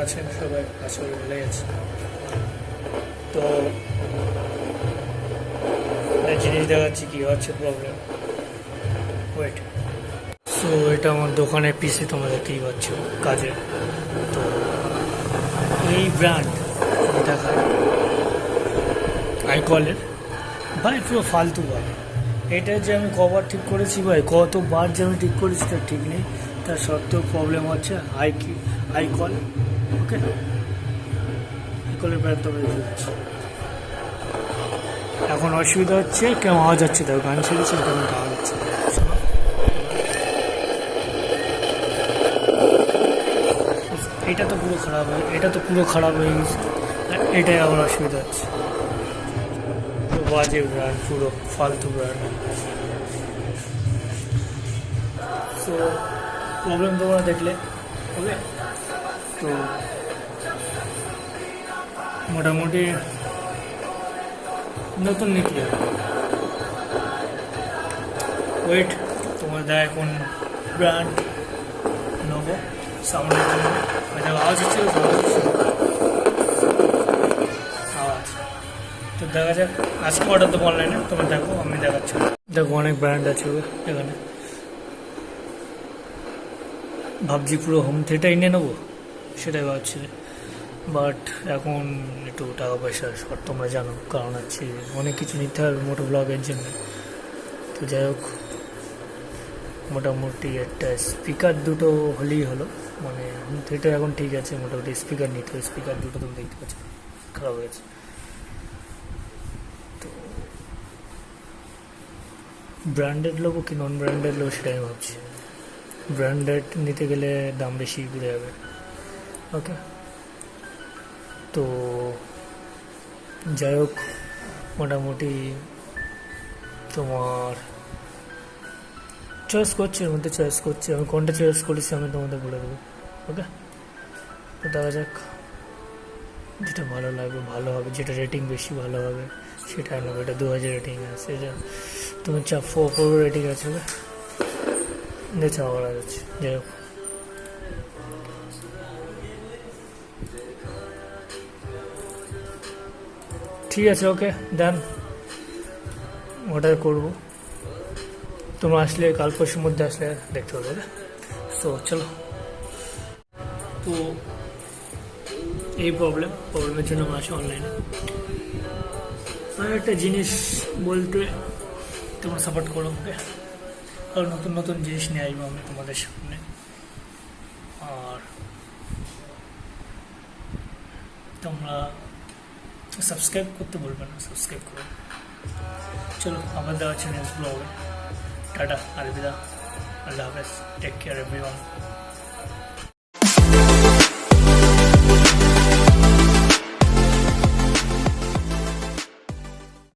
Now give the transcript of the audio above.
আছেন সবাই? আশা করি ভালোই আছে। তো জিনিস দেখাচ্ছি কি হচ্ছে প্রবলেম। ওয়েট। সো এটা আমার দোকানের পিসি, তোমরা দেখতেই পাচ্ছ কাজে। তো এই ব্র্যান্ড দেখায় আইকলের, ভাই পুরো ফালতু ভাই। এটা যে আমি কবার ঠিক করেছি ভাই, কতবার যে আমি ঠিক করেছি তার ঠিক নেই। তার সত্ত্বেও প্রবলেম হচ্ছে। আইকল, ওকে, আইকলের ব্র্যান্ড তো এখন অসুবিধা হচ্ছে, কেমন আওয়াজ হচ্ছে, দেখো গান ছেড়েছে কেমন আওয়াজ হচ্ছে। এটা তো পুরো খারাপ হয়, এটা তো পুরো খারাপ হয়ে গেছে, এটাই আমার অসুবিধা হচ্ছে। বাজে ব্র্যান্ড, পুরো ফালতু ব্র্যান্ড। সো প্রবলেম তোমরা দেখলে, ওকে। তো মোটামুটি নতুন নিতে হবে। ওয়েট, তোমার দেয় কোন ব্র্যান্ড নেবো সাউন্ডের জন্য। আওয়াজ হচ্ছে, আওয়াজ তো দেখা যাক। আজকে অর্ডার দেবো অনলাইনে, তোমার দেখো, আমি দেখাচ্ছি। দেখো অনেক ব্র্যান্ড আছে এখানে। ভাবছি পুরো হোম থিয়েটার নিয়ে নেবো, সেটাই ভাবছি। বাট এখন একটু টাকা পয়সার শর্ট, তোমরা জানো, কারণ আছে অনেক কিছু নিতে হবে মোটো ব্লগের জন্য। তো যাই হোক, মোটামুটি একটা স্পিকার দুটো হলেই হলো। মানে হোম থিয়েটার এখন ঠিক আছে, মোটামুটি স্পিকার নিতে হবে। স্পিকার দুটো তুমি দেখতে পাচ্ছ খারাপ হয়েছে। তো ব্র্যান্ডেড লোবো কি নন ব্র্যান্ডেড লোবো সেটাই আমি ভাবছি। ব্র্যান্ডেড নিতে গেলে দাম বেশি ঘুরে যাবে, ওকে। তো যাই হোক, মোটামুটি তোমার চয়েস করছি, এর মধ্যে চয়েস করছি। আমি কোনটা চয়েস করেছি আমি তোমাদের বলে দেবো, ওকে। তো দেখা যাক, যেটা ভালো লাগবে ভালো হবে, যেটা রেটিং বেশি ভালো হবে সেটা নেবো। এটা 2000 রেটিং আছে, এটা তুমি 4 রেটিং আছে, ওকে। দেখছো আবার আছে, যাই হোক। ঠিক আছে, ওকে, ডান, অর্ডার করবো। তোমরা আসলে কাল পরশুর মধ্যে আসলে দেখতে পাবে, ওকে। সো চলো। তো এই প্রবলেমের জন্য আমি আসি অনলাইনে। আর একটা জিনিস বলতে, তোমরা সাপোর্ট করো, ওকে। আর নতুন নতুন জিনিস নিয়ে আসবো আমি তোমাদের সামনে। আর তোমরা সাবস্ক্রাইব করতে বলবে না, সাবস্ক্রাইব করো। চলো, আবার দেখা হচ্ছে নেক্সট ব্লগে। টাটা, আলবিদা, আল্লাহ হাফেজ, টেক কেয়ার এভরিওয়ান।